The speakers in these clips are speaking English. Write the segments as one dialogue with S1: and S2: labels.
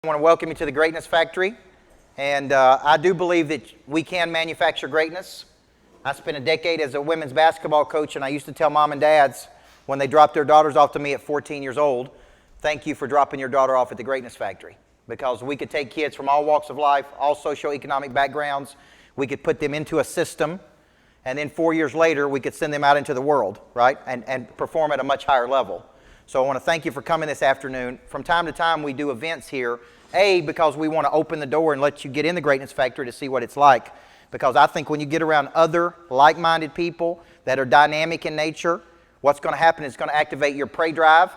S1: I want to welcome you to the Greatness Factory, and I do believe that we can manufacture greatness. I spent a decade as a women's basketball coach, and I used to tell mom and dads when they dropped their daughters off to me at 14 years old, thank you for dropping your daughter off at the Greatness Factory, because we could take kids from all walks of life, all socioeconomic backgrounds, we could put them into a system, and then 4 years later we could send them out into the world, right, and perform at a much higher level. So I want to thank you for coming this afternoon. From time to time we do events here, because we want to open the door and let you get in the Greatness Factory to see what it's like. Because I think when you get around other like-minded people that are dynamic in nature, what's going to happen is it's going to activate your prey drive.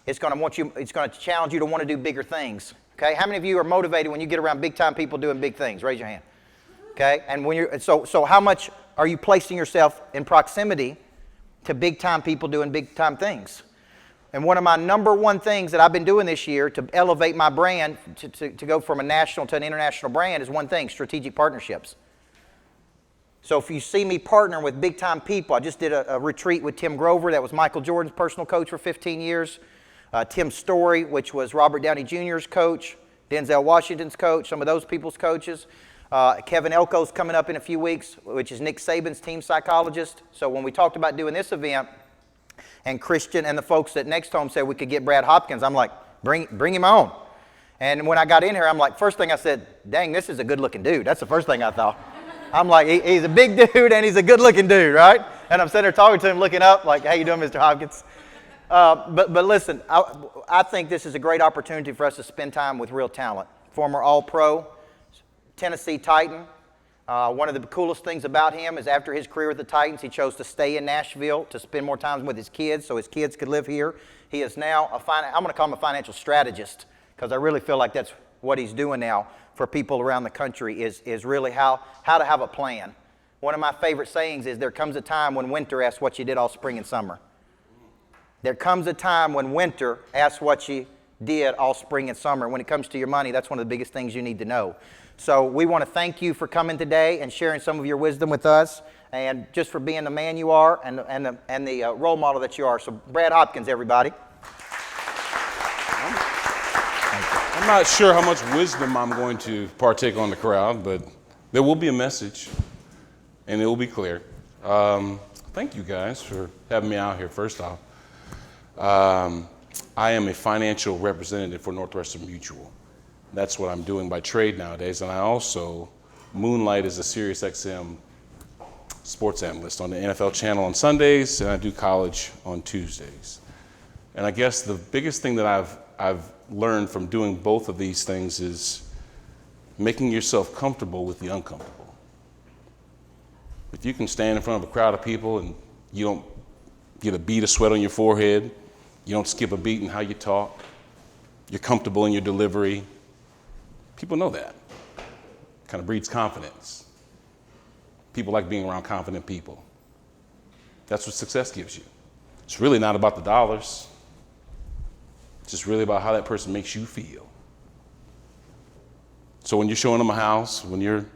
S1: It's going to challenge you to want to do bigger things. Okay? How many of you are motivated when you get around big-time people doing big things? Raise your hand. Okay? And when you're so how much are you placing yourself in proximity to big-time people doing big-time things? And one of my number one things that I've been doing this year to elevate my brand, to go from a national to an international brand, is one thing: strategic partnerships. So if you see me partnering with big-time people, I just did a retreat with Tim Grover, that was Michael Jordan's personal coach for 15 years. Tim Story, which was Robert Downey Jr.'s coach, Denzel Washington's coach, some of those people's coaches. Kevin Elko's coming up in a few weeks, which is Nick Saban's team psychologist. So when we talked about doing this event, and Christian and the folks at Next Home said we could get Brad Hopkins, I'm like, bring him on. And when I got in here, I'm like, first thing I said, dang, this is a good-looking dude. That's the first thing I thought. I'm like, he's a big dude and he's a good-looking dude, right? And I'm sitting there talking to him, looking up, like, how you doing, Mr. Hopkins? But listen, I think this is a great opportunity for us to spend time with real talent. Former All-Pro, Tennessee Titan. One of the coolest things about him is after his career with the Titans, he chose to stay in Nashville to spend more time with his kids so his kids could live here. He is now I'm going to call him a financial strategist, because I really feel like that's what he's doing now for people around the country, is really how to have a plan. One of my favorite sayings is, there comes a time when winter asks what you did all spring and summer. There comes a time when winter asks what you did all spring and summer. When it comes to your money, that's one of the biggest things you need to know. So we want to thank you for coming today and sharing some of your wisdom with us, and just for being the man you are and the role model that you are. So Brad Hopkins, everybody.
S2: I'm not sure how much wisdom I'm going to partake on the crowd, but there will be a message, and it will be clear. Thank you guys for having me out here, first off. I am a financial representative for Northwestern Mutual. That's what I'm doing by trade nowadays, and I also moonlight as a SiriusXM sports analyst on the NFL channel on Sundays, and I do college on Tuesdays. And I guess the biggest thing that I've learned from doing both of these things is making yourself comfortable with the uncomfortable. If you can stand in front of a crowd of people and you don't get a bead of sweat on your forehead, you don't skip a beat in how you talk, you're comfortable in your delivery, people know that. Kind of breeds confidence. People like being around confident people. That's what success gives you. It's really not about the dollars. It's just really about how that person makes you feel. So when you're showing them a house, when you're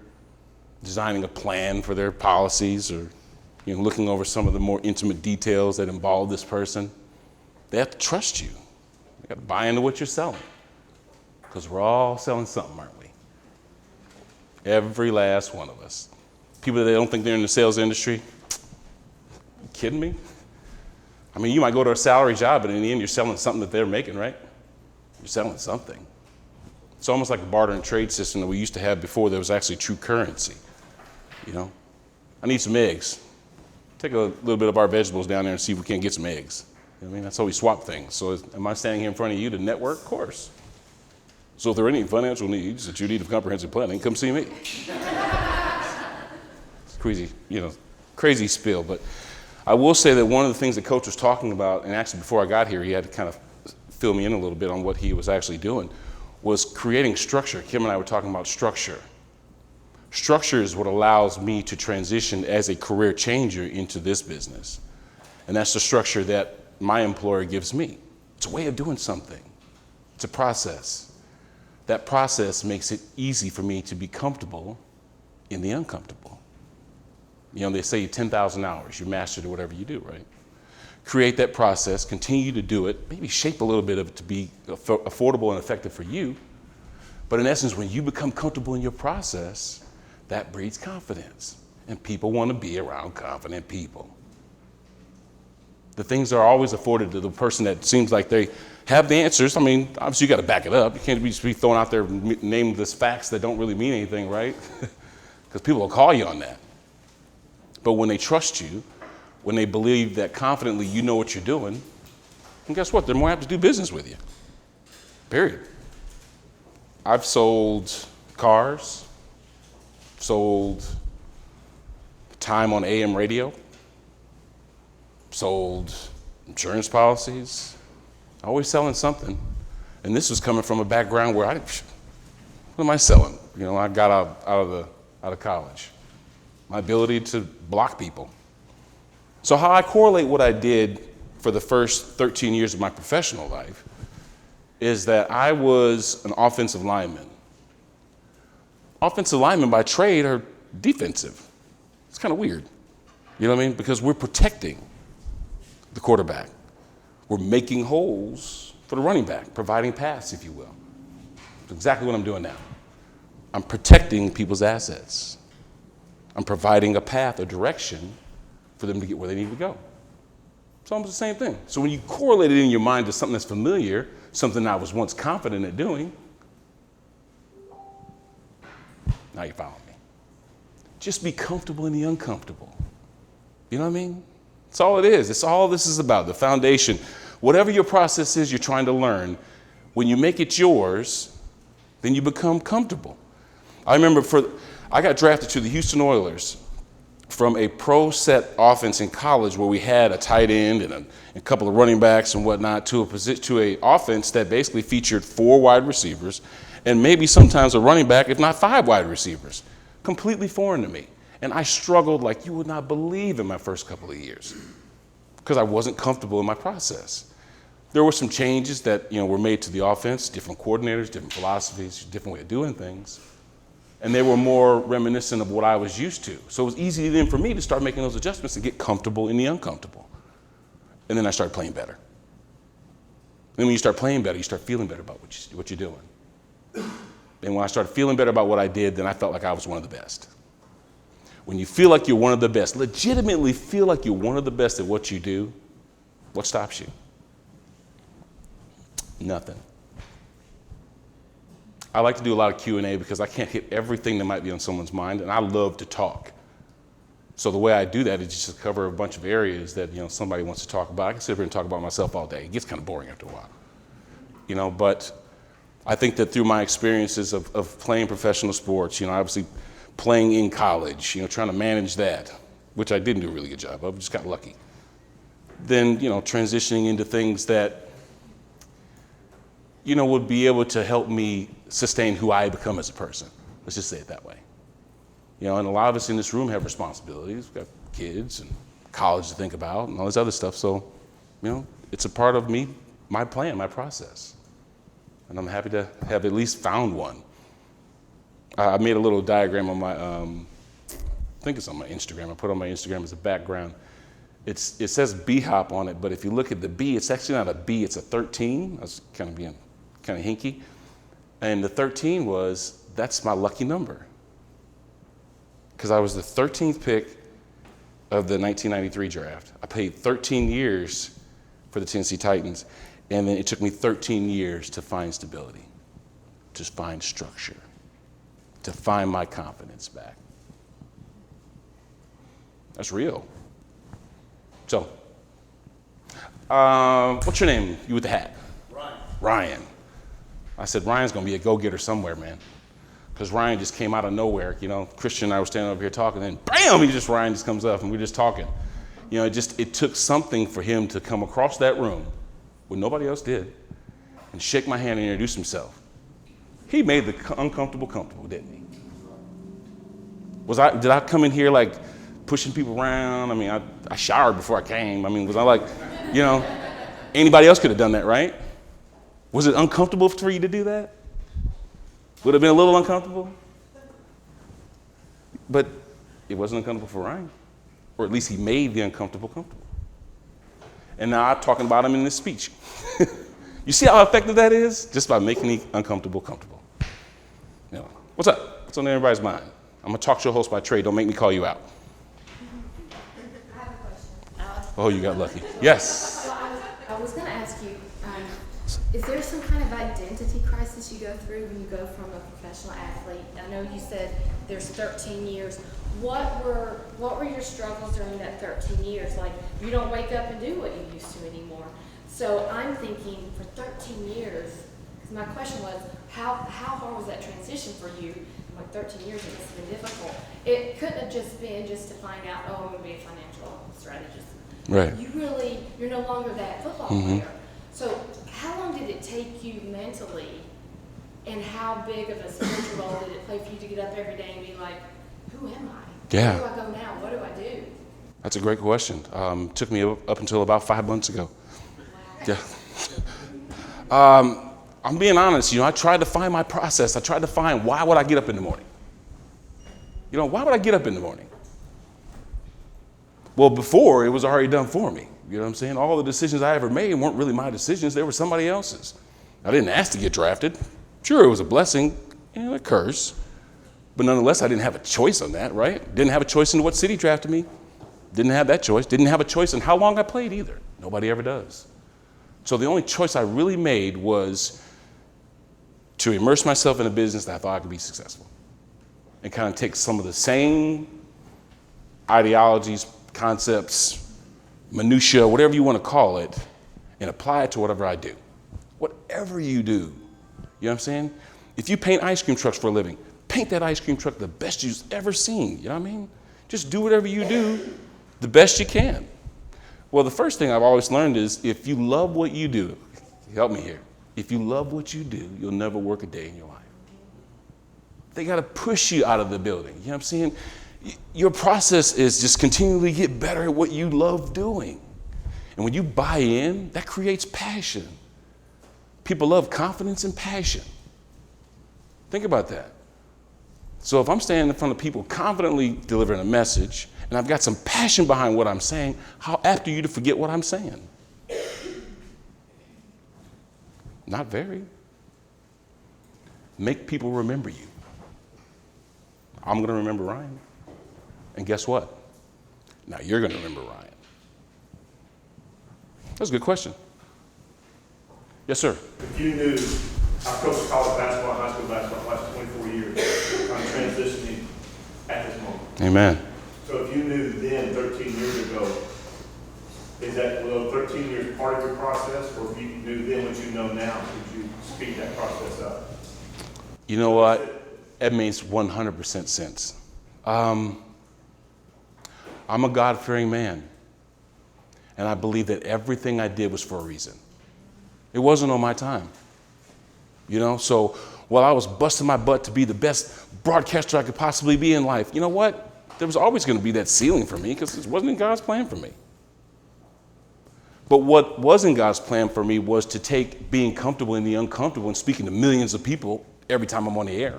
S2: designing a plan for their policies, or looking over some of the more intimate details that involve this person, they have to trust you. They got to buy into what you're selling. Because we're all selling something, aren't we? Every last one of us. People that don't think they're in the sales industry, you kidding me? I mean, you might go to a salary job, but in the end, you're selling something that they're making, right? You're selling something. It's almost like a barter and trade system that we used to have before there was actually true currency. I need some eggs. Take a little bit of our vegetables down there and see if we can't get some eggs. That's how we swap things. So am I standing here in front of you to network? Of course. So if there are any financial needs that you need of comprehensive planning, come see me. It's crazy spill. But I will say that one of the things that Coach was talking about, and actually before I got here, he had to kind of fill me in a little bit on what he was actually doing, was creating structure. Kim and I were talking about structure. Structure is what allows me to transition as a career changer into this business. And that's the structure that my employer gives me. It's a way of doing something. It's a process. That process makes it easy for me to be comfortable in the uncomfortable. They say 10,000 hours, you mastered whatever you do, right? Create that process, continue to do it, maybe shape a little bit of it to be affordable and effective for you, But in essence, when you become comfortable in your process, that breeds confidence. And people want to be around confident people. The things are always afforded to the person that seems like they have the answers. I mean, obviously you got to back it up. You can't just be throwing out there nameless facts that don't really mean anything, right? Because people will call you on that. But when they trust you, when they believe that confidently you know what you're doing, and guess what? They're more apt to do business with you. Period. I've sold cars, sold time on AM radio, sold insurance policies, always selling something. And this was coming from a background where what am I selling? You know, I got out of college. My ability to block people. So how I correlate what I did for the first 13 years of my professional life is that I was an offensive lineman. Offensive linemen by trade are defensive. It's kind of weird. You know what I mean? Because we're protecting the quarterback. We're making holes for the running back, providing paths, if you will. That's exactly what I'm doing now. I'm protecting people's assets. I'm providing a path, a direction for them to get where they need to go. It's almost the same thing. So when you correlate it in your mind to something that's familiar, something I was once confident at doing, now you follow me. Just be comfortable in the uncomfortable. You know what I mean? That's all it is. It's all this is about, the foundation. Whatever your process is you're trying to learn, when you make it yours, then you become comfortable. I remember I got drafted to the Houston Oilers from a pro set offense in college where we had a tight end and a couple of running backs and whatnot to a offense that basically featured 4 wide receivers and maybe sometimes a running back, if not 5 wide receivers. Completely foreign to me. And I struggled like you would not believe in my first couple of years because I wasn't comfortable in my process. There were some changes that were made to the offense, different coordinators, different philosophies, different way of doing things. And they were more reminiscent of what I was used to. So it was easy then for me to start making those adjustments and get comfortable in the uncomfortable. And then I started playing better. Then when you start playing better, you start feeling better about what you're doing. And when I started feeling better about what I did, then I felt like I was one of the best. When you feel like you're one of the best, legitimately feel like you're one of the best at what you do, what stops you? Nothing. I like to do a lot of Q&A because I can't hit everything that might be on someone's mind, and I love to talk. So the way I do that is just to cover a bunch of areas that somebody wants to talk about. I can sit here and talk about myself all day. It gets kind of boring after a while. But I think that through my experiences of playing professional sports, obviously playing in college, trying to manage that, which I didn't do a really good job of, just got lucky. Then, transitioning into things that, would be able to help me sustain who I become as a person. Let's just say it that way. And a lot of us in this room have responsibilities. We've got kids and college to think about and all this other stuff. So, it's a part of me, my plan, my process. And I'm happy to have at least found one. I made a little diagram on my, I think it's on my Instagram. I put it on my Instagram as a background. It says B-hop on it, but if you look at the B, it's actually not a B, it's a 13. I was kind of being kind of hinky. And the 13 that's my lucky number. Because I was the 13th pick of the 1993 draft. I played 13 years for the Tennessee Titans, and then it took me 13 years to find stability, to find structure, to find my confidence back. That's real. So, what's your name? You with the hat? Ryan. I said, Ryan's going to be a go-getter somewhere, man. Because Ryan just came out of nowhere. Christian and I were standing over here talking, and bam, Ryan just comes up, and we're just talking. It took something for him to come across that room when nobody else did and shake my hand and introduce himself. He made the uncomfortable comfortable, didn't he? Did I come in here like pushing people around? I mean, I showered before I came. I mean, was I like, anybody else could have done that, right? Was it uncomfortable for you to do that? Would it have been a little uncomfortable? But it wasn't uncomfortable for Ryan. Or at least he made the uncomfortable comfortable. And now I'm talking about him in this speech. You see how effective that is? Just by making the uncomfortable comfortable. You know, what's up? What's on everybody's mind? I'm a talk show host by trade. Don't make me call you out.
S3: I have a question.
S2: Oh, you got lucky. Yes.
S3: Well, I was going to ask you, is there some kind of identity crisis you go through when you go from a professional athlete? I know you said there's 13 years. What were your struggles during that 13 years? Like, you don't wake up and do what you used to anymore. So I'm thinking for 13 years, because my question was, how hard was that transition for you? Like 13 years, it must have been difficult. It couldn't have just been just to find out, oh, I'm going to be a financial strategist.
S2: Right.
S3: You're no longer that football player. So how long did it take you mentally, and how big of a spiritual role did it play for you to get up every day and be like, who am I?
S2: Yeah.
S3: Where do I go now? What do I do?
S2: That's a great question. Took me up until about 5 months ago.
S3: Wow.
S2: Yeah. I'm being honest, I tried to find my process. I tried to find why would I get up in the morning? Why would I get up in the morning? Well, before, it was already done for me. You know what I'm saying? All the decisions I ever made weren't really my decisions. They were somebody else's. I didn't ask to get drafted. Sure, it was a blessing and a curse. But nonetheless, I didn't have a choice on that, right? Didn't have a choice in what city drafted me. Didn't have that choice. Didn't have a choice in how long I played either. Nobody ever does. So the only choice I really made was to immerse myself in a business that I thought I could be successful. And kind of take some of the same ideologies, concepts, minutia, whatever you want to call it, and apply it to whatever I do. Whatever you do, you know what I'm saying? If you paint ice cream trucks for a living, paint that ice cream truck the best you've ever seen, you know what I mean? Just do whatever you do the best you can. Well, the first thing I've always learned is if you love what you do, help me here. If you love what you do, you'll never work a day in your life. They got to push you out of the building. You know what I'm saying? Your process is just continually get better at what you love doing. And when you buy in, that creates passion. People love confidence and passion. Think about that. So if I'm standing in front of people confidently delivering a message, and I've got some passion behind what I'm saying, how apt are you to forget what I'm saying? Not very. Make people remember you. I'm going to remember Ryan. And guess what? Now you're going to remember Ryan. That's a good question. Yes, sir.
S4: If you knew, I've coached college basketball, high school basketball for the last 24 years, I'm transitioning at this moment.
S2: Amen.
S4: So if you knew then, 13 years ago, is that 13 years part of your process, or if you knew then what you know now, could you speed that process up?
S2: You know what? That makes 100% sense. I'm a God-fearing man, and I believe that everything I did was for a reason. It wasn't on my time. So while I was busting my butt to be the best broadcaster I could possibly be in life, you know what? There was always going to be that ceiling for me because it wasn't in God's plan for me. But what was in God's plan for me was to take being comfortable in the uncomfortable and speaking to millions of people every time I'm on the air.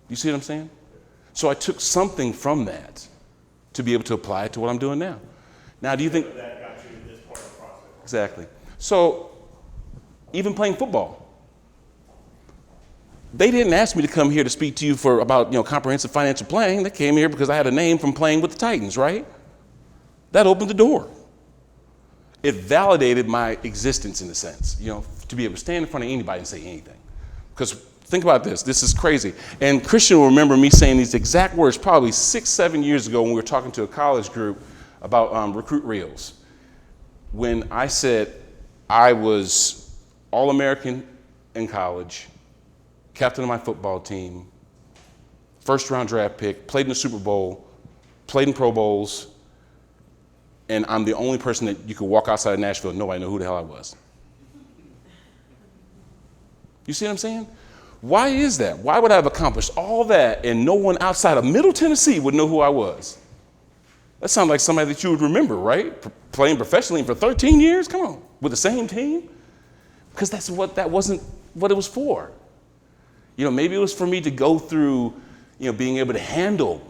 S2: You see what I'm saying? So I took something from that to be able to apply it to what I'm doing now. Now, do you think
S4: That got you to this part of the process.
S2: Exactly. So even playing football, they didn't ask me to come here to speak to you about comprehensive financial planning. They came here because I had a name from playing with the Titans, right? That opened the door. It validated my existence in a sense, to be able to stand in front of anybody and say anything. Because think about this. This is crazy. And Christian will remember me saying these exact words probably 6-7 years ago when we were talking to a college group about recruit reels. When I said I was All-American in college, captain of my football team, first-round draft pick, played in the Super Bowl, played in Pro Bowls, and I'm the only person that you could walk outside of Nashville and nobody know who the hell I was. You see what I'm saying? Why is that? Why would I have accomplished all that and no one outside of Middle Tennessee would know who I was? That sounds like somebody that you would remember, right? Playing professionally for 13 years? Come on, with the same team? Because that wasn't what it was for. Maybe it was for me to go through, being able to handle,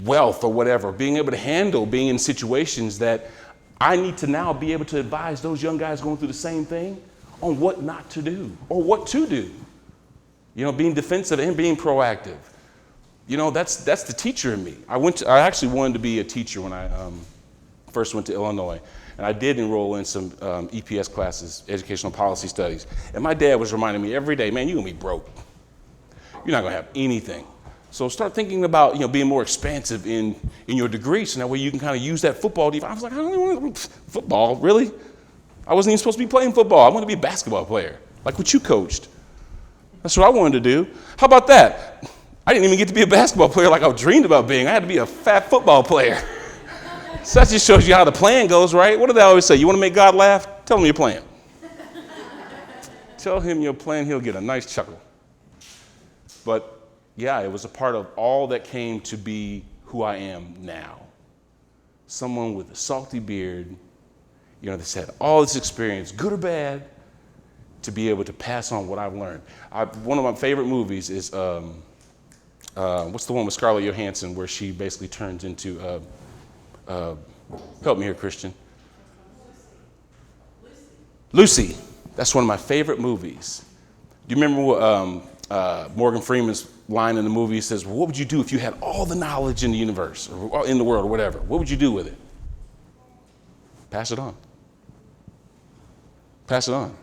S2: wealth or whatever, being able to handle being in situations that I need to now be able to advise those young guys going through the same thing on what not to do or what to do. You know, being defensive and being proactive. You know, that's the teacher in me. I actually wanted to be a teacher when I first went to Illinois. And I did enroll in some EPS classes, educational policy studies. And my dad was reminding me every day, man, you're gonna be broke. You're not gonna have anything. So start thinking about, you know, being more expansive in your degree, so that way you can kind of use that football defense. I was like, I don't want football, really? I wasn't even supposed to be playing football. I wanted to be a basketball player, like what you coached. That's what I wanted to do. How about that? I didn't even get to be a basketball player like I dreamed about being. I had to be a fat football player. So that just shows you how the plan goes, right? What do they always say? You want to make God laugh? Tell him your plan. Tell him your plan, he'll get a nice chuckle. But yeah, it was a part of all that came to be who I am now. Someone with a salty beard, you know, that's had all this experience, good or bad, to be able to pass on what I've learned. One of my favorite movies is, what's the one with Scarlett Johansson where she basically turns into, help me here, Christian. Lucy. That's one of my favorite movies. Do you remember what Morgan Freeman's line in the movie says, well, what would you do if you had all the knowledge in the universe or in the world or whatever? What would you do with it? Pass it on. Pass it on.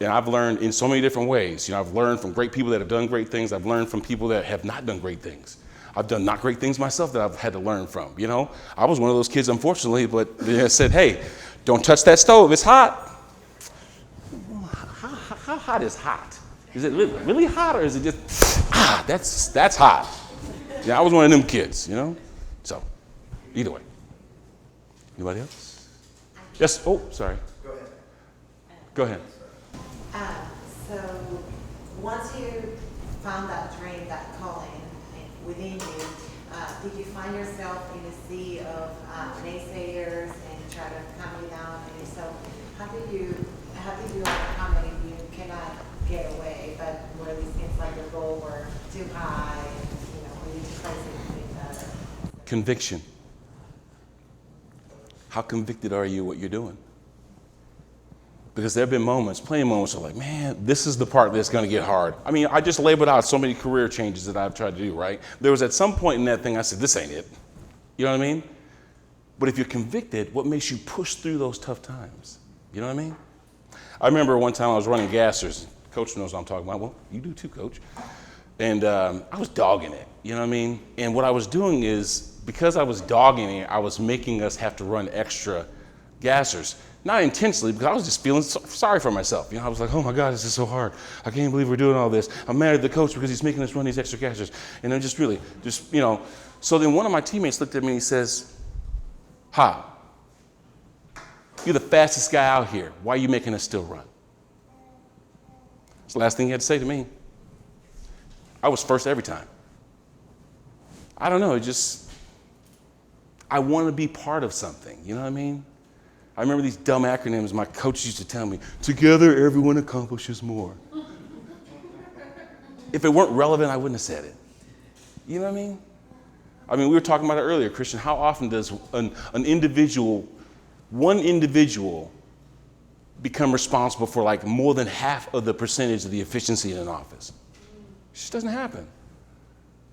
S2: And I've learned in so many different ways. You know, I've learned from great people that have done great things. I've learned from people that have not done great things. I've done not great things myself that I've had to learn from. You know, I was one of those kids, unfortunately, but they said, hey, don't touch that stove. It's hot. How hot is hot? Is it really hot or is it just, that's hot. Yeah, I was one of them kids, you know? So, either way. Anybody else? Yes, oh, sorry. Go ahead.
S5: So once you found that dream, that calling within you, did you find yourself in a sea of naysayers and try to calm you down? And so how did you overcome it if you cannot get away, but where it seems like the goal were too high and, you know, we need to place it in better?
S2: Conviction. How convicted are you what you're doing? Because there have been moments, plenty of moments of like, man, this is the part that's going to get hard. I mean, I just labeled out so many career changes that I've tried to do, right? There was at some point in that thing, I said, this ain't it. You know what I mean? But if you're convicted, what makes you push through those tough times? You know what I mean? I remember one time I was running gassers. Coach knows what I'm talking about. Well, you do too, Coach. And I was dogging it, you know what I mean? And what I was doing is, because I was dogging it, I was making us have to run extra gassers. Not intentionally, because I was just feeling sorry for myself. You know, I was like, oh my God, this is so hard. I can't believe we're doing all this. I'm mad at the coach because he's making us run these extra gassers. And I'm just really, you know. So then one of my teammates looked at me and he says, you're the fastest guy out here. Why are you making us still run? That's the last thing he had to say to me. I was first every time. I don't know, I want to be part of something, you know what I mean? I remember these dumb acronyms my coach used to tell me, together everyone accomplishes more. If it weren't relevant, I wouldn't have said it. You know what I mean? I mean, we were talking about it earlier, Christian, how often does one individual become responsible for like more than half of the percentage of the efficiency in an office? It just doesn't happen.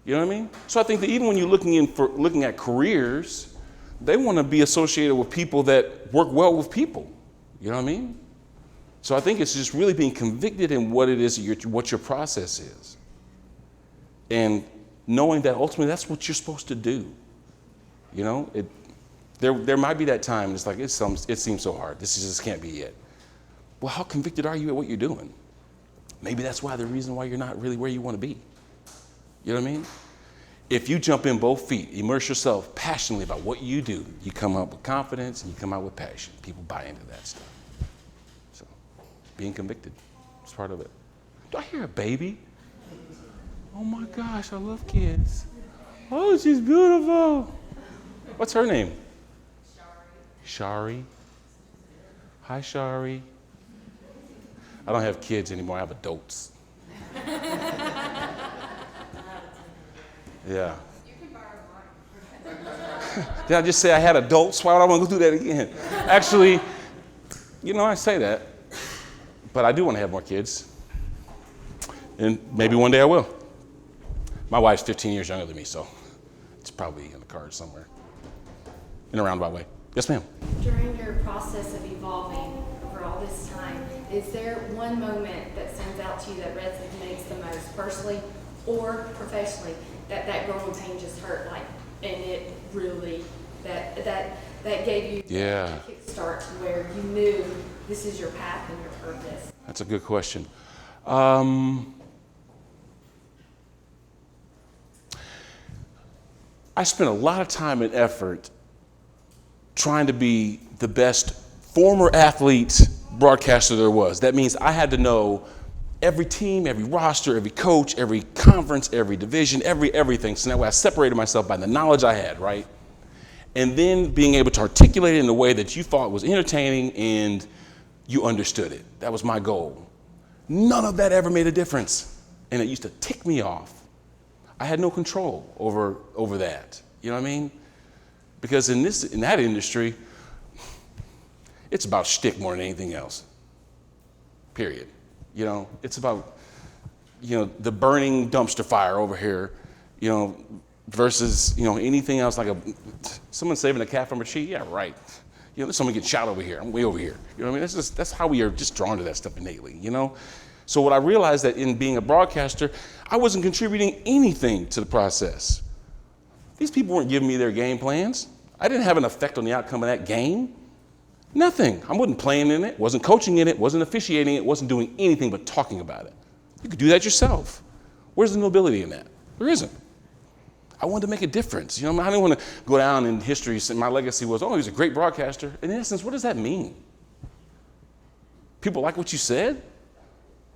S2: You know what I mean? So I think that even when you're looking at careers, they want to be associated with people that work well with people. You know what I mean? So I think it's just really being convicted in what it is, what your process is. And knowing that ultimately that's what you're supposed to do. You know, there might be that time, it's like, it seems so hard. This just can't be it. Well, how convicted are you at what you're doing? Maybe that's the reason why you're not really where you want to be. You know what I mean? If you jump in both feet, immerse yourself passionately about what you do, you come out with confidence and you come out with passion. People buy into that stuff. So, being convicted is part of it. Do I hear a baby? Oh my gosh, I love kids. Oh, she's beautiful. What's her name? Shari. Hi, Shari. I don't have kids anymore, I have adults. Yeah. You can borrow mine. Did I just say I had adults? Why would I want to go through that again? Actually, you know, I say that. but I do want to have more kids. And maybe one day I will. My wife's 15 years younger than me, so it's probably in the cards somewhere in a roundabout way. Yes, ma'am.
S3: During your process of evolving over all this time, is there one moment that stands out to you that resonates the most, personally or professionally, that growing pain just hurt, like, and it really, that gave you
S2: Yeah.
S3: a kickstart to where you knew this is your path and your purpose?
S2: That's a good question. I spent a lot of time and effort trying to be the best former athlete broadcaster there was. That means I had to know every team, every roster, every coach, every conference, every division, everything. So that way I separated myself by the knowledge I had, right? And then being able to articulate it in a way that you thought was entertaining and you understood it. That was my goal. None of that ever made a difference. And it used to tick me off. I had no control over that. You know what I mean? Because in that industry, it's about shtick more than anything else. Period. You know, it's about, the burning dumpster fire over here, versus, anything else like someone saving a cat from a tree. Yeah, right. Someone gets shot over here. I'm way over here. You know what I mean? That's how we are just drawn to that stuff innately, So what I realized that in being a broadcaster, I wasn't contributing anything to the process. These people weren't giving me their game plans. I didn't have an effect on the outcome of that game. Nothing. I wasn't playing in it, wasn't coaching in it, wasn't officiating it, wasn't doing anything but talking about it. You could do that yourself. Where's the nobility in that? There isn't. I wanted to make a difference. I didn't want to go down in history saying my legacy was, he was a great broadcaster. In essence, what does that mean? People like what you said?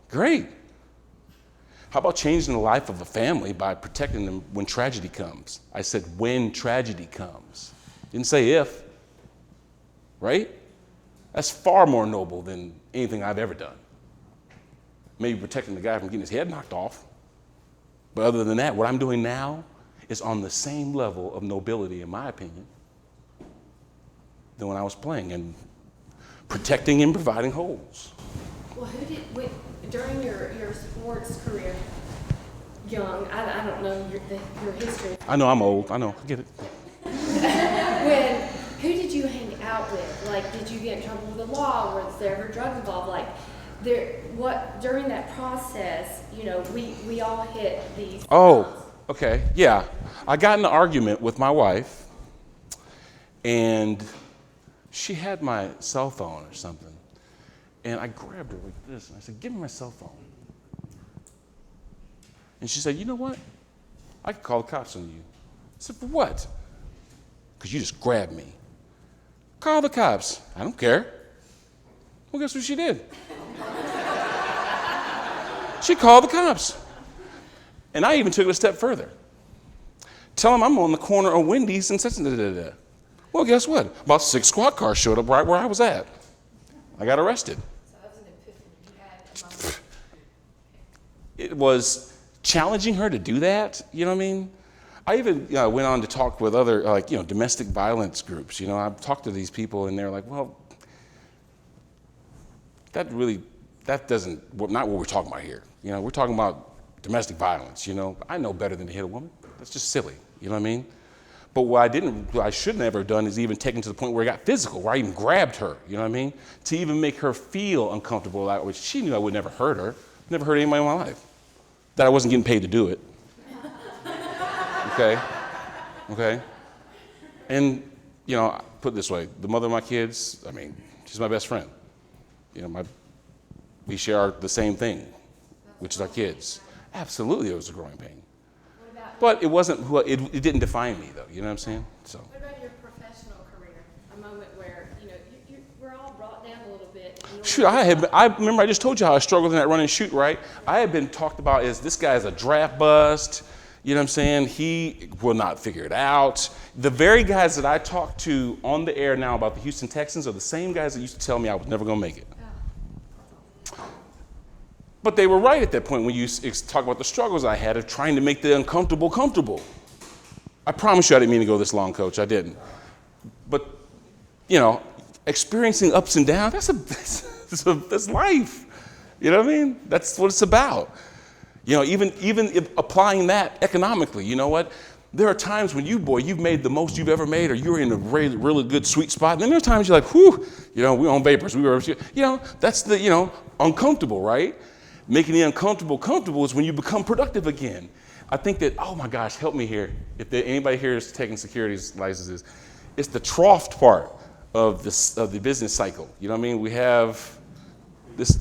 S2: Great. How about changing the life of a family by protecting them when tragedy comes? I said when tragedy comes. Didn't say if, right? That's far more noble than anything I've ever done. Maybe protecting the guy from getting his head knocked off. But other than that, what I'm doing now is on the same level of nobility, in my opinion, than when I was playing and protecting and providing holes.
S3: Well, during your sports career, young, I don't know your history.
S2: I know I'm old. I know. I get it.
S3: Who did you hang out with? Like, did you get in trouble with the law? Was there ever drugs involved? Like, during that process, we all hit these.
S2: Oh, okay. Yeah. I got in an argument with my wife, and she had my cell phone or something. And I grabbed her like this, and I said, give me my cell phone. And she said, you know what? I could call the cops on you. I said, for what? Because you just grabbed me. Call the cops. I don't care. Well, guess what she did? She called the cops. And I even took it a step further. Tell them I'm on the corner of Wendy's and such and da. Well, guess what? About 6 squad cars showed up right where I was at. I got arrested.
S3: So that was an epiphany you had a moment.
S2: It was challenging her to do that, you know what I mean? I even went on to talk with other, domestic violence groups. I've talked to these people, and they're like, well, not what we're talking about here. We're talking about domestic violence, I know better than to hit a woman. That's just silly, you know what I mean? But what I should never have done is even taken to the point where it got physical, where I even grabbed her, you know what I mean? To even make her feel uncomfortable, which she knew I would never hurt her. Never hurt anybody in my life. That I wasn't getting paid to do it. Okay? And, put it this way, the mother of my kids, she's my best friend. We share the same thing, which is our kids. Absolutely, it was a growing pain. But it wasn't, it didn't define me, though. You know what I'm saying? So.
S3: What about your professional career? A moment where, we're all brought down a little bit.
S2: Shoot, I remember I just told you how I struggled in that run and shoot, right? I had been talked about as this guy is a draft bust. You know what I'm saying? He will not figure it out. The very guys that I talk to on the air now about the Houston Texans are the same guys that used to tell me I was never going to make it. But they were right at that point when you talk about the struggles I had of trying to make the uncomfortable comfortable. I promise you I didn't mean to go this long, Coach. I didn't. But, experiencing ups and downs, that's life. You know what I mean? That's what it's about. You know, even if applying that economically, you know what? There are times when you've made the most you've ever made, or you're in a really, really good sweet spot. And then there are times you're like, whew, you know, we're on vapors. That's the, uncomfortable, right? Making the uncomfortable comfortable is when you become productive again. I think that, oh my gosh, help me here. If anybody here is taking securities licenses, it's the troughed part of the business cycle. You know what I mean? We have this,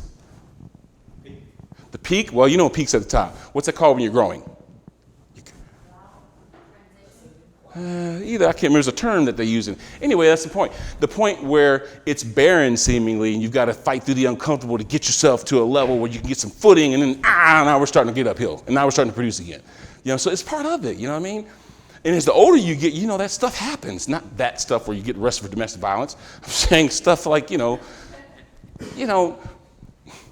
S2: the peak. Well, you know, peak's at the top. What's it called when you're growing? Either I can't remember, there's a term that they use. Anyway, that's the point. The point where it's barren seemingly, and you've got to fight through the uncomfortable to get yourself to a level where you can get some footing, and then now we're starting to get uphill, and now we're starting to produce again. You know, so it's part of it. You know what I mean? And as the older you get, you know, that stuff happens. Not that stuff where you get arrested for domestic violence. I'm saying stuff like,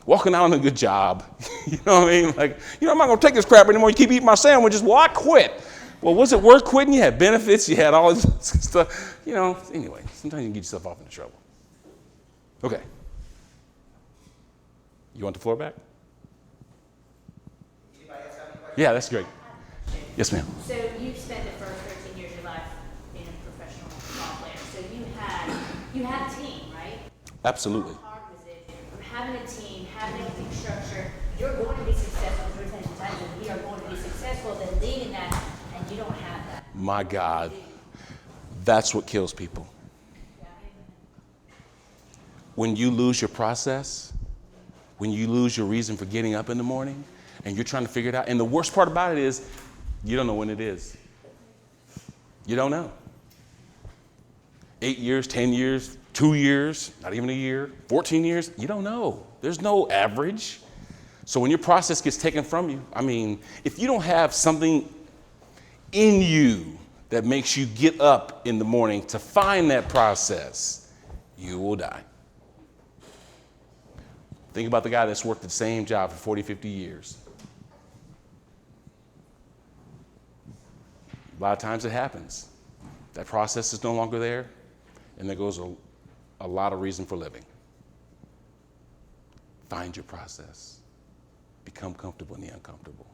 S2: walking out on a good job. You know what I mean? Like, I'm not gonna take this crap anymore. You keep eating my sandwiches. Well, I quit. Well, was it worth quitting? You had benefits, you had all this stuff. Anyway, sometimes you can get yourself off into trouble. Okay. You want the floor back?
S1: Anybody else have any questions?
S2: Yeah, that's great. Yes, ma'am.
S6: So you spent the first 13 years of your life being a professional ball player. So you had a team, right?
S2: Absolutely.
S6: How hard was it from having a team, having everything structured? You're going to be successful. We are going to be successful. Then leading that. You don't have that.
S2: My God, that's what kills people. When you lose your process, when you lose your reason for getting up in the morning, and you're trying to figure it out, and the worst part about it is, you don't know when it is. You don't know. 8 years, 10 years, 2 years, not even a year, 14 years, you don't know. There's no average. So when your process gets taken from you, if you don't have something in you that makes you get up in the morning to find that process, you will die. Think about the guy that's worked the same job for 40, 50 years. A lot of times it happens. That process is no longer there, and there goes a lot of reason for living. Find your process. Become comfortable in the uncomfortable.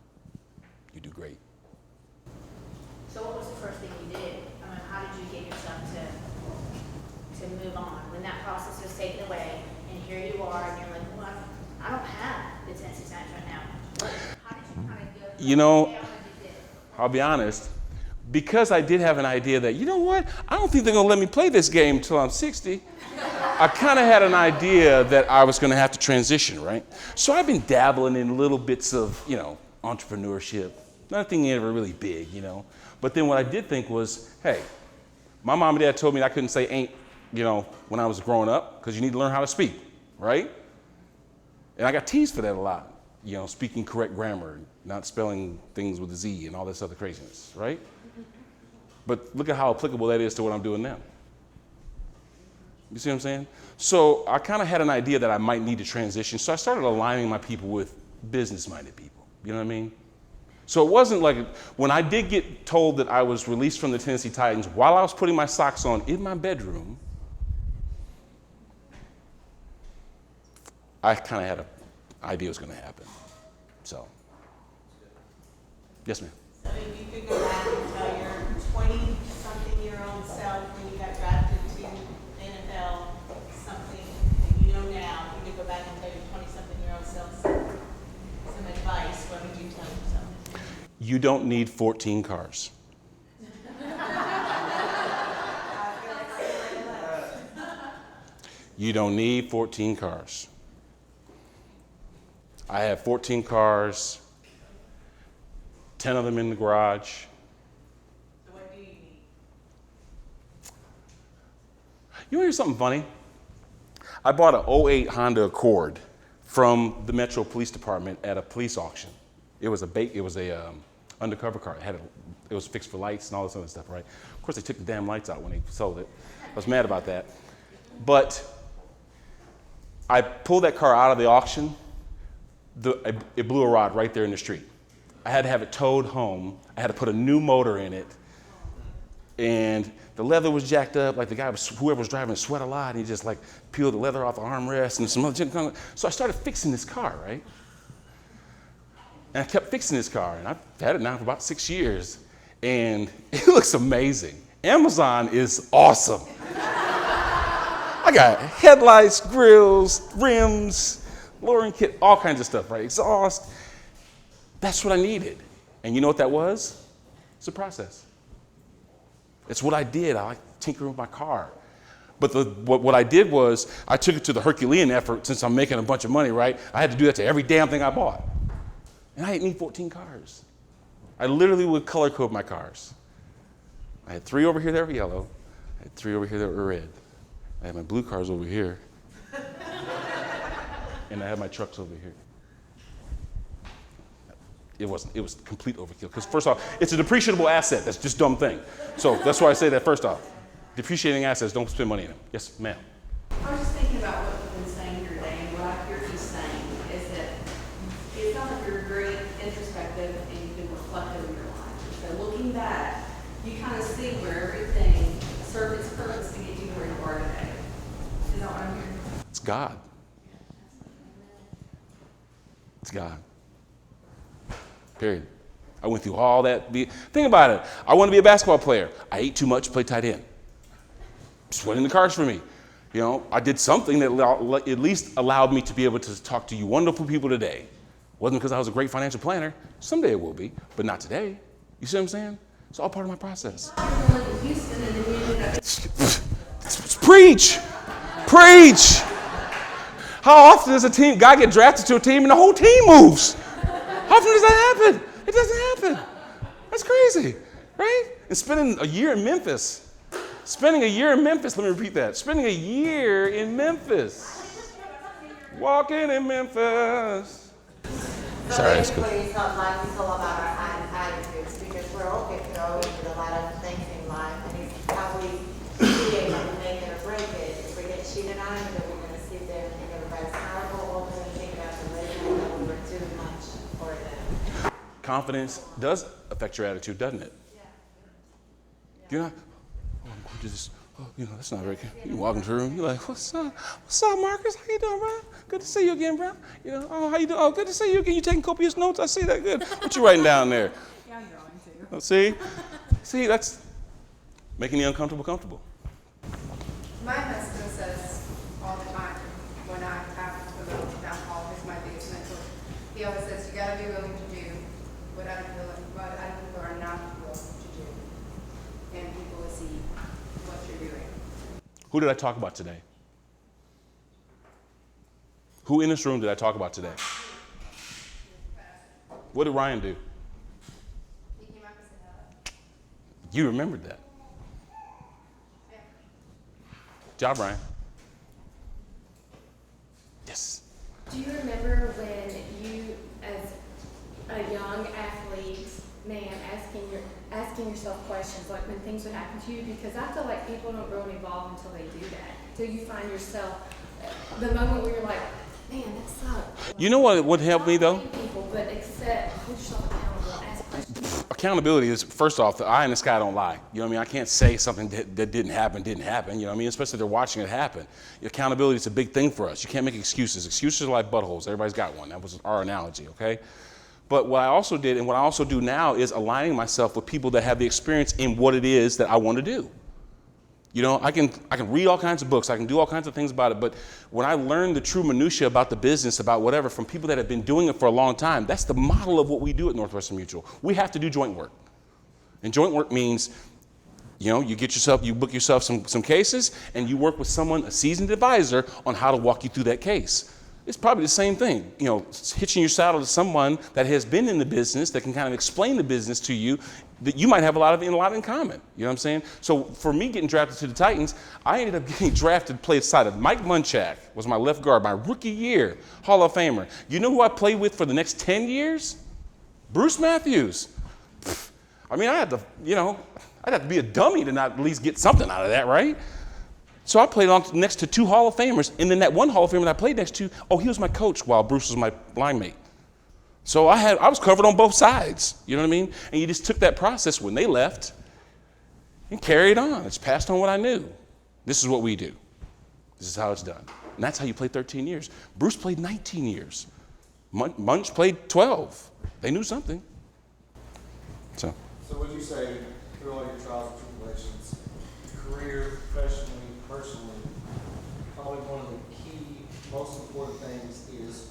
S2: You do great.
S6: So what was the first thing you did? How did you get yourself to move on? When that process was taken away, and here you are, and you're like, well, I don't have the Tennessee Titans right now. How did you kind of go?
S2: I'll be honest. Because I did have an idea that, you know what? I don't think they're going to let me play this game until I'm 60. I kind of had an idea that I was going to have to transition, right? So I've been dabbling in little bits of, entrepreneurship. Nothing ever really big, But then what I did think was, hey, my mom and dad told me I couldn't say ain't, when I was growing up, because you need to learn how to speak, right? And I got teased for that a lot, speaking correct grammar, not spelling things with a Z and all this other craziness, right? But look at how applicable that is to what I'm doing now. You see what I'm saying? So I kind of had an idea that I might need to transition, so I started aligning my people with business-minded people, you know what I mean? So it wasn't like, when I did get told that I was released from the Tennessee Titans while I was putting my socks on in my bedroom, I kind of had an idea it was going to happen. So, yes, ma'am.
S5: So if you could go back and tell your 20-something-year-old self when you got drafted to the NFL something that you know now, if you could go back and tell your 20-something-year-old self some advice, what would you tell yourself?
S2: You don't need 14 cars. You don't need 14 cars. I have 14 cars, 10 of them in the garage.
S5: So what do you need?
S2: You want to hear something funny? I bought an 08 Honda Accord from the Metro Police Department at a police auction. It was a undercover car. It was fixed for lights and all this other stuff, right? Of course, they took the damn lights out when they sold it. I was mad about that. But I pulled that car out of the auction. It blew a rod right there in the street. I had to have it towed home. I had to put a new motor in it. and the leather was jacked up, like the guy was, whoever was driving, sweat a lot, and he just like peeled the leather off the armrest and some other junk. So I started fixing this car, right? And I kept fixing this car, and I've had it now for about 6 years, and it looks amazing. Amazon is awesome. I got headlights, grills, rims, lowering kit, all kinds of stuff, right? Exhaust. That's what I needed. And you know what that was? It's a process. It's what I did. I like tinkering with my car. But what I did was I took it to the Herculean effort. Since I'm making a bunch of money, right? I had to do that to every damn thing I bought. And I didn't need 14 cars. I literally would color code my cars. I had 3 over here that were yellow. I had 3 over here that were red. I had my blue cars over here. And I had my trucks over here. It was complete overkill. Because first off, it's a depreciable asset. That's just a dumb thing. So that's why I say that first off. Depreciating assets, don't spend money in them. Yes, ma'am.
S7: I was just thinking about what you've been saying here today, and what I hear you saying is that it sounds like you're very introspective and you've been reflective in your life. So looking back, you kind of see where everything served its purpose to get you where you are today. Is that what I'm hearing?
S2: It's God. It's God. Period. I went through all that. Think about it. I want to be a basketball player. I ate too much, played tight end. Just wasn't in the cards for me. You know, I did something that at least allowed me to be able to talk to you wonderful people today. Wasn't because I was a great financial planner. Someday it will be, but not today. You see what I'm saying? It's all part of my process. Preach! Preach! How often does a guy get drafted to a team and the whole team moves? How often does that happen? It doesn't happen. That's crazy, right? And spending a year in Memphis. Spending a year in Memphis, let me repeat that. Spending a year in Memphis. Walking in Memphis.
S5: So
S2: Sorry, that's cool.
S5: basically, it's not like it's all about our attitudes, because we're all get thrown into a lot of things in life, and it's how we see it and make it or break it. If we get cheated on, then we're going to sit there and think everybody's terrible, or we think about the living that we were too much for them.
S2: Confidence does affect your attitude, doesn't it? You're not, oh, I'm going to this, oh, you know, that's not very good. You walk into the room, you're like, what's up? What's up, Marcus? How you doing, bro? Good to see you again, bro. You know, oh, how you doing? Oh, good to see you again. You taking copious notes? I see that. Good. What you writing down there?
S7: Yeah, I'm drawing too.
S2: Oh, see, that's making the uncomfortable comfortable.
S8: My husband says all the time when I have to go to alcohol, he's my biggest mentor. He always says, you gotta be willing to do what other people are not willing to do. And people will see what you're doing.
S2: Who did I talk about today? Who in this room did I talk about today? What did Ryan do?
S8: He came up and said,
S2: You remembered that. Job, Ryan. Yes.
S3: Do you remember when you, as a young athlete, man, asking yourself questions, like when things would happen to you? Because I feel like people don't really evolve until they do that. Till you find yourself, the moment where you're like, man, that sucked.
S2: You know what would help me though?
S3: Not blame people, but hold yourself accountable, ask questions.
S2: Accountability is, first off, the eye in the sky don't lie. You know what I mean? I can't say something that didn't happen. You know what I mean? Especially if they're watching it happen. Accountability is a big thing for us. You can't make excuses. Excuses are like buttholes. Everybody's got one. That was our analogy, okay? But what I also did and what I also do now is aligning myself with people that have the experience in what it is that I want to do. You know, I can read all kinds of books. I can do all kinds of things about it. But when I learn the true minutia about the business, about whatever, from people that have been doing it for a long time, that's the model of what we do at Northwestern Mutual. We have to do joint work. And joint work means, you know, you book yourself some cases, and you work with someone, a seasoned advisor, on how to walk you through that case. It's probably the same thing, you know, hitching your saddle to someone that has been in the business, that can kind of explain the business to you, that you might have a lot in common. You know what I'm saying? So for me getting drafted to the Titans, I ended up getting drafted to play side of Mike Munchak, was my left guard, my rookie year, Hall of Famer. You know who I played with for the next 10 years? Bruce Matthews. I mean, I'd have to be a dummy to not at least get something out of that, right? So I played next to 2 Hall of Famers, and then that one Hall of Famer that I played next to, he was my coach while Bruce was my line mate. So I was covered on both sides, you know what I mean? And you just took that process when they left, and carried on. It's passed on what I knew. This is what we do. This is how it's done. And that's how you play 13 years. Bruce played 19 years. Munch played 12. They knew something. So
S9: would you say, through all your trials and tribulations, career, professionally, personally, probably one of the key, most important things is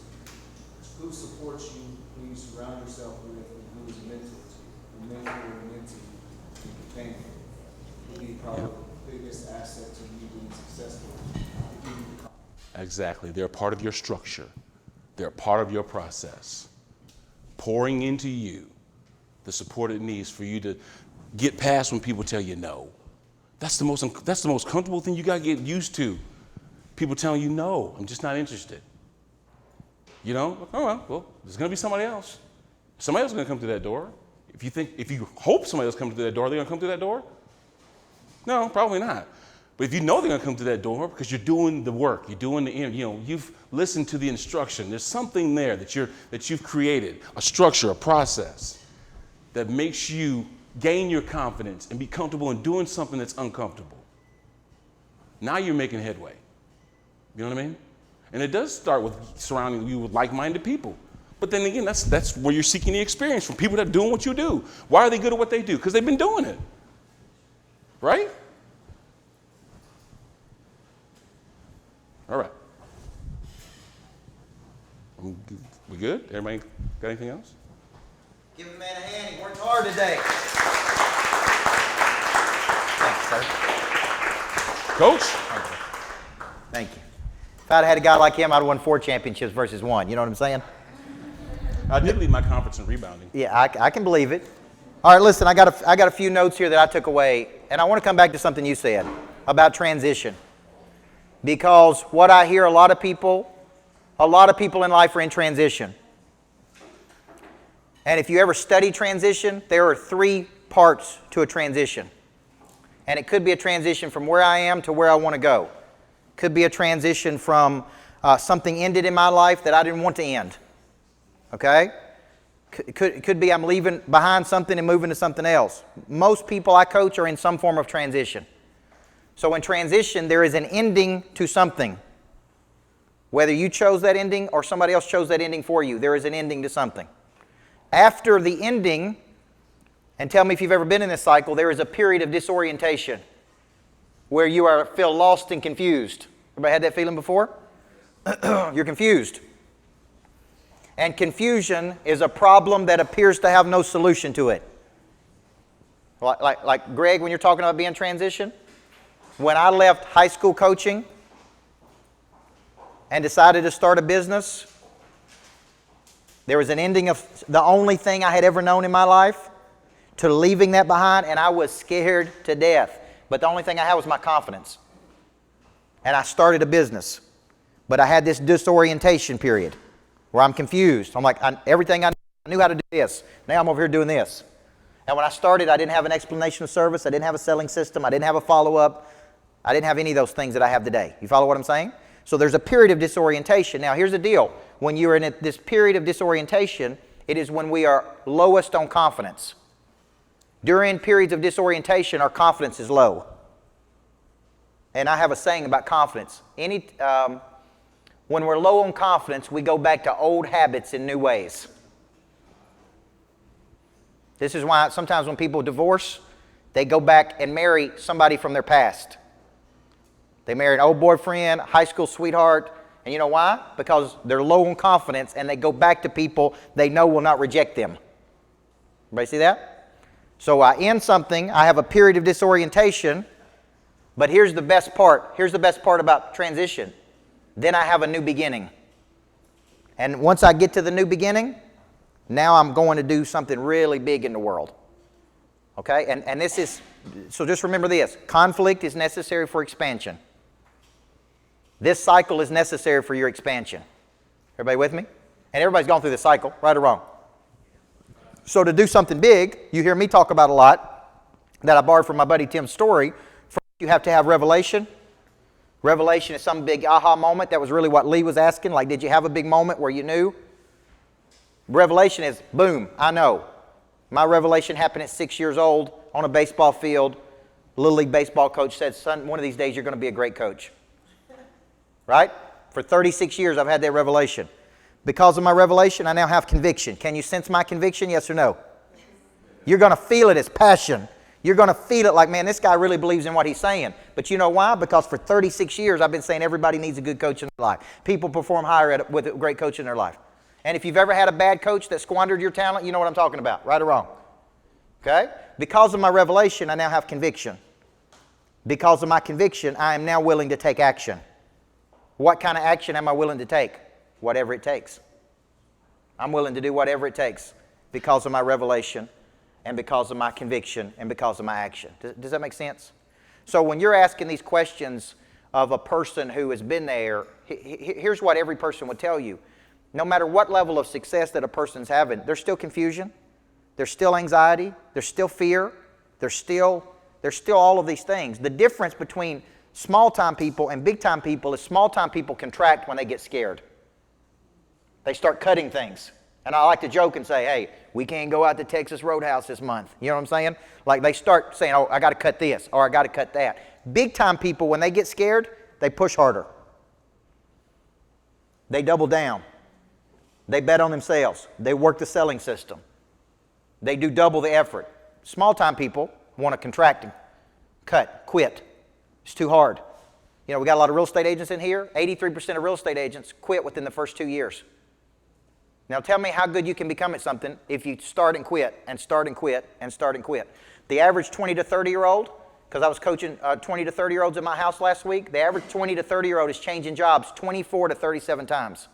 S9: who supports you, who you surround yourself with, and who is a mentor to you. A mentor, a mentee, and a companion would be probably the biggest asset to you being successful.
S2: exactly. They're a part of your structure. They're a part of your process. Pouring into you the support it needs for you to get past when people tell you no. That's the most comfortable thing you got to get used to. People telling you no, I'm just not interested. You know, well, there's going to be somebody else. Somebody else is going to come through that door. If you hope somebody else comes through that door, they're going to come through that door? No, probably not. But if you know they're going to come through that door because you're doing the work, you're doing you've listened to the instruction. There's something there that you've created, a structure, a process that makes you gain your confidence and be comfortable in doing something that's uncomfortable. Now you're making headway. You know what I mean? And it does start with surrounding you with like-minded people. But then again, that's where you're seeking the experience from people that are doing what you do. Why are they good at what they do? Because they've been doing it. Right? All right. We good? Everybody got anything else?
S1: Give the man a hand. He worked hard today. Thanks, sir.
S2: Coach?
S1: Thank you. If I'd had a guy like him, I'd have won 4 championships versus 1. You know what I'm saying?
S2: I did lead my conference in rebounding.
S1: Yeah, I can believe it. All right, listen, I got a few notes here that I took away, and I want to come back to something you said about transition. Because what I hear a lot of people in life are in transition. And if you ever study transition, there are 3 parts to a transition. And it could be a transition from where I am to where I want to go. Could be a transition from something ended in my life that I didn't want to end. Okay? Could be I'm leaving behind something and moving to something else. Most people I coach are in some form of transition. So in transition, there is an ending to something. Whether you chose that ending or somebody else chose that ending for you, there is an ending to something. After the ending, and tell me if you've ever been in this cycle, there is a period of disorientation where you feel lost and confused. Everybody had that feeling before? You're confused. And confusion is a problem that appears to have no solution to it. Like Greg, when you're talking about being transition, when I left high school coaching and decided to start a business, there was an ending of the only thing I had ever known in my life to leaving that behind, and I was scared to death. But the only thing I had was my confidence. And I started a business. But I had this disorientation period where I'm confused. I'm like, everything I knew how to do this. Now I'm over here doing this. And when I started, I didn't have an explanation of service. I didn't have a selling system. I didn't have a follow-up. I didn't have any of those things that I have today. You follow what I'm saying? So there's a period of disorientation. Now here's the deal. When you're in this period of disorientation, it is when we are lowest on confidence. During periods of disorientation, our confidence is low. And I have a saying about confidence. When we're low on confidence, we go back to old habits in new ways. This is why sometimes when people divorce, they go back and marry somebody from their past. They marry an old boyfriend, high school sweetheart, and you know why? Because they're low on confidence and they go back to people they know will not reject them. Everybody see that? So I end something, I have a period of disorientation, but here's the best part. Here's the best part about transition. Then I have a new beginning. And once I get to the new beginning, now I'm going to do something really big in the world. Okay? And this is, so just remember this. Conflict is necessary for expansion. This cycle is necessary for your expansion. Everybody with me? And everybody's gone through this cycle, right or wrong. So to do something big, you hear me talk about a lot, that I borrowed from my buddy Tim's story. First, you have to have revelation. Revelation is some big aha moment. That was really what Lee was asking. Like, did you have a big moment where you knew? Revelation is, boom, I know. My revelation happened at 6 years old on a baseball field Little League baseball coach said, son, one of these days you're going to be a great coach. Right? For 36 years I've had that revelation. Because of my revelation, I now have conviction. Can you sense my conviction? Yes or no? You're going to feel it as passion. You're going to feel it like, man, this guy really believes in what he's saying. But you know why? Because for 36 years I've been saying everybody needs a good coach in their life. People perform higher with a great coach in their life. And if you've ever had a bad coach that squandered your talent, you know what I'm talking about, right or wrong. Okay? Because of my revelation, I now have conviction. Because of my conviction, I am now willing to take action. What kind of action am I willing to take? Whatever it takes. I'm willing to do whatever it takes because of my revelation and because of my conviction and because of my action. Does that make sense? So when you're asking these questions of a person who has been there, here's what every person would tell you. No matter what level of success that a person's having, there's still confusion, there's still anxiety, there's still fear, there's still all of these things. The difference between small-time people and big-time people is small-time people contract when they get scared. They start cutting things. And I like to joke and say, hey, we can't go out to Texas Roadhouse this month. You know what I'm saying? Like they start saying, oh, I got to cut this or I got to cut that. Big-time people, when they get scared, they push harder. They double down. They bet on themselves. They work the selling system. They do double the effort. Small-time people want to contract, cut, quit. It's too hard. You know, we got a lot of real estate agents in here. 83% of real estate agents quit within the first 2 years. Now tell me how good you can become at something if you start and quit and start and quit and start and quit. The average 20 to 30-year-old, because I was coaching 20 to 30-year-olds at my house last week, the average 20 to 30-year-old is changing jobs 24 to 37 times.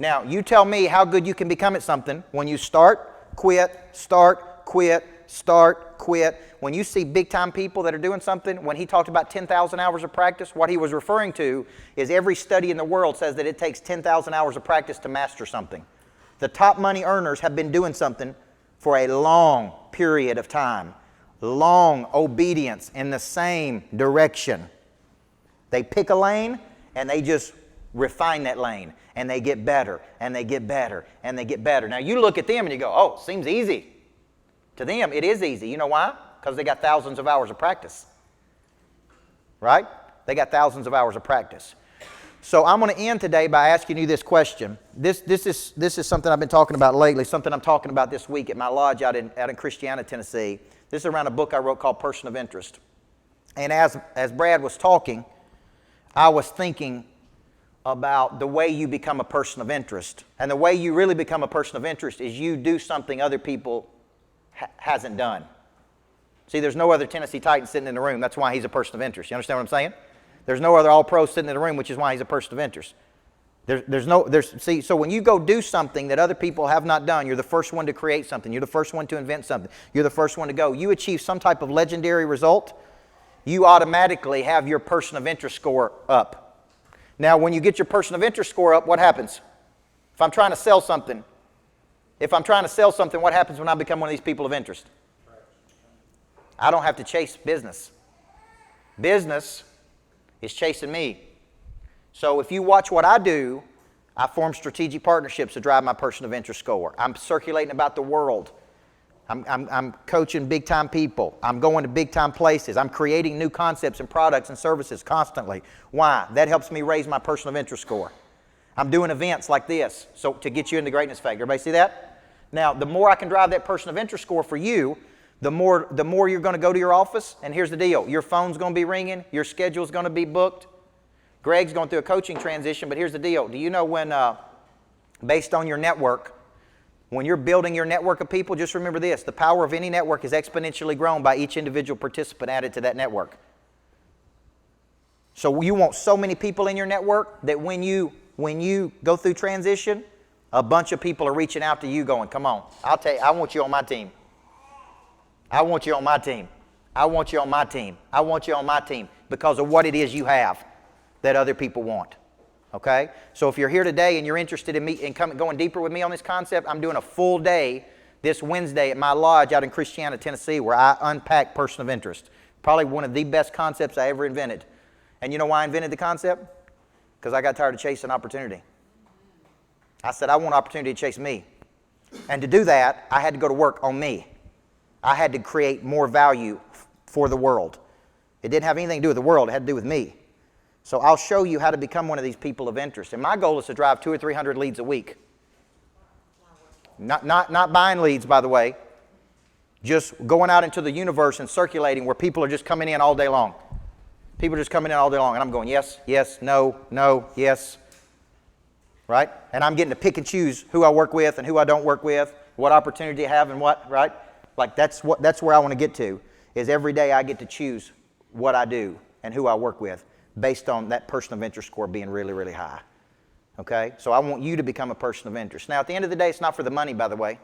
S1: Now, you tell me how good you can become at something when you start, quit, start, quit, start, quit. When you see big-time people that are doing something, when he talked about 10,000 hours of practice, what he was referring to is every study in the world says that it takes 10,000 hours of practice to master something. The top money earners have been doing something for a long period of time. Long obedience in the same direction. They pick a lane and they just refine that lane. And they get better, and they get better, and they get better. Now you look at them and you go, oh, seems easy. To them, it is easy. You know why? Because they got thousands of hours of practice. Right? They got thousands of hours of practice. So I'm going to end today by asking you this question. This is something I've been talking about lately, something I'm talking about this week at my lodge out in Christiana, Tennessee. This is around a book I wrote called Person of Interest. And as Brad was talking, I was thinking about the way you become a person of interest. And the way you really become a person of interest is you do something other people hasn't done. See, there's no other Tennessee Titan sitting in the room. That's why he's a person of interest. You understand what I'm saying? There's no other All-Pro sitting in the room, which is why he's a person of interest. See, so when you go do something that other people have not done, you're the first one to create something. You're the first one to invent something. You're the first one to go. You achieve some type of legendary result, you automatically have your person of interest score up. Now, when you get your person of interest score up, what happens? If I'm trying to sell something, what happens when I become one of these people of interest? I don't have to chase business. Business is chasing me. So if you watch what I do, I form strategic partnerships to drive my person of interest score. I'm circulating about the world. I'm coaching big-time people. I'm going to big-time places. I'm creating new concepts and products and services constantly. Why? That helps me raise my person of interest score. I'm doing events like this so to get you into greatness factor. Everybody see that? Now, the more I can drive that person of interest score for you, the more you're going to go to your office. And here's the deal. Your phone's going to be ringing. Your schedule's going to be booked. Greg's going through a coaching transition, but here's the deal. Do you know when, based on your network, when you're building your network of people, just remember this. The power of any network is exponentially grown by each individual participant added to that network. So you want so many people in your network that when you go through transition, a bunch of people are reaching out to you going, come on, I'll tell you, I want you on my team. I want you on my team. I want you on my team. I want you on my team because of what it is you have that other people want. Okay? So if you're here today and you're interested in going deeper with me on this concept, I'm doing a full day this Wednesday at my lodge out in Christiana, Tennessee, where I unpack person of interest. Probably one of the best concepts I ever invented. And you know why I invented the concept? Because I got tired of chasing opportunity. I said, I want opportunity to chase me. And to do that, I had to go to work on me. I had to create more value for the world. It didn't have anything to do with the world. It had to do with me. So I'll show you how to become one of these people of interest. And my goal is to drive 200 or 300 leads a week. Not buying leads, by the way. Just going out into the universe and circulating where people are just coming in all day long. People are just coming in all day long. And I'm going, yes, yes, no, no, yes. Right? And I'm getting to pick and choose who I work with and who I don't work with, what opportunity I have and what, right? Like that's where I want to get to, is every day I get to choose what I do and who I work with based on that person of interest score being really, really high. Okay? So I want you to become a person of interest. Now, at the end of the day, it's not for the money, by the way.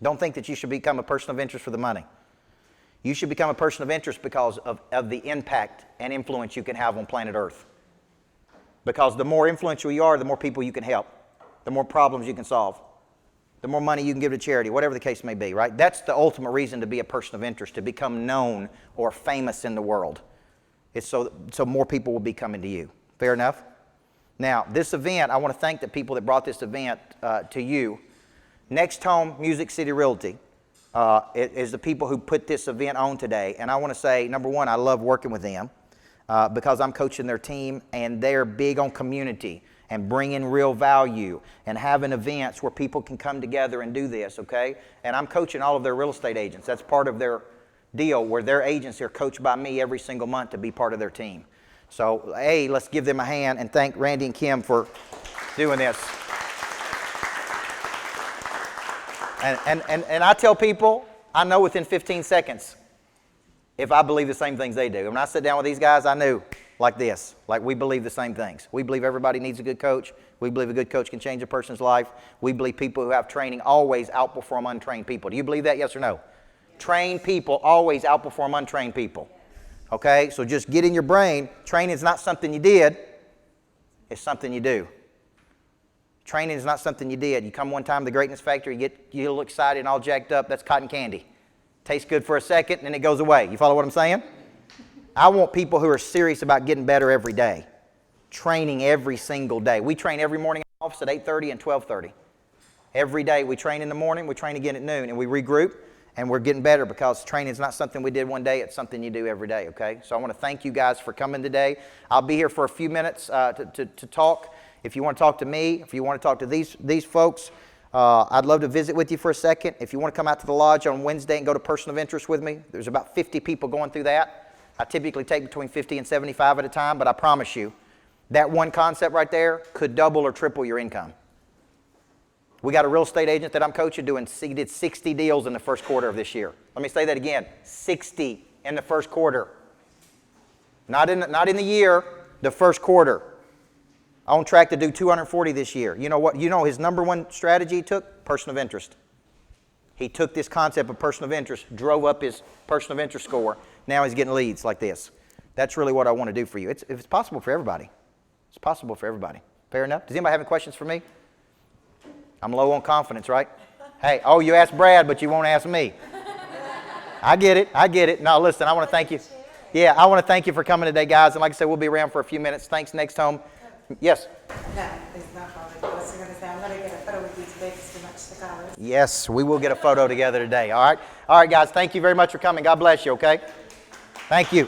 S1: Don't think that you should become a person of interest for the money. You should become a person of interest because of the impact and influence you can have on planet Earth. Because the more influential you are, the more people you can help, the more problems you can solve, the more money you can give to charity, whatever the case may be, right? That's the ultimate reason to be a person of interest, to become known or famous in the world. It's so more people will be coming to you. Fair enough? Now, this event, I want to thank the people that brought this event to you. Next Home Music City Realty is the people who put this event on today. And I want to say, number one, I love working with them because I'm coaching their team, and they're big on community and bringing real value and having events where people can come together and do this, okay? And I'm coaching all of their real estate agents. That's part of their deal, where their agents are coached by me every single month to be part of their team. So, hey, let's give them a hand and thank Randy and Kim for doing this. And I tell people, I know within 15 seconds if I believe the same things they do. When I sit down with these guys, I knew like this, like we believe the same things. We believe everybody needs a good coach. We believe a good coach can change a person's life. We believe people who have training always outperform untrained people. Do you believe that, yes or no? Trained people always outperform untrained people. Okay, so just get in your brain, training is not something you did, it's something you do. Training is not something you did. You come one time to the Greatness Factory, you get a little excited and all jacked up, that's cotton candy. Tastes good for a second and then it goes away. You follow what I'm saying? I want people who are serious about getting better every day. Training every single day. We train every morning in the office at 8:30 and 12:30. Every day we train in the morning, we train again at noon, and we regroup, and we're getting better because training is not something we did one day, it's something you do every day, okay? So I want to thank you guys for coming today. I'll be here for a few minutes to talk. If you want to talk to me, if you want to talk to these folks, I'd love to visit with you for a second. If you want to come out to the lodge on Wednesday and go to Person of Interest with me, there's about 50 people going through that. I typically take between 50 and 75 at a time, but I promise you, that one concept right there could double or triple your income. We got a real estate agent that I'm coaching he did 60 deals in the first quarter of this year. Let me say that again, 60 in the first quarter. Not in the year, the first quarter. On track to do 240 this year. You know what? You know his number one strategy he took? Person of interest. He took this concept of person of interest, drove up his person of interest score. Now he's getting leads like this. That's really what I want to do for you. It's possible for everybody. It's possible for everybody. Fair enough? Does anybody have any questions for me? I'm low on confidence, right? Hey, oh, you asked Brad, but you won't ask me. I get it. No, listen, I want to thank you. Yeah, I want to thank you for coming today, guys. And like I said, we'll be around for a few minutes. Thanks. Next home. Yes?
S5: No, it's not probably. I was going to say, I'm going to get a photo with these babies to match the colors.
S1: Yes, we will get a photo together today, all right? All right, guys, thank you very much for coming. God bless you, okay? Thank you.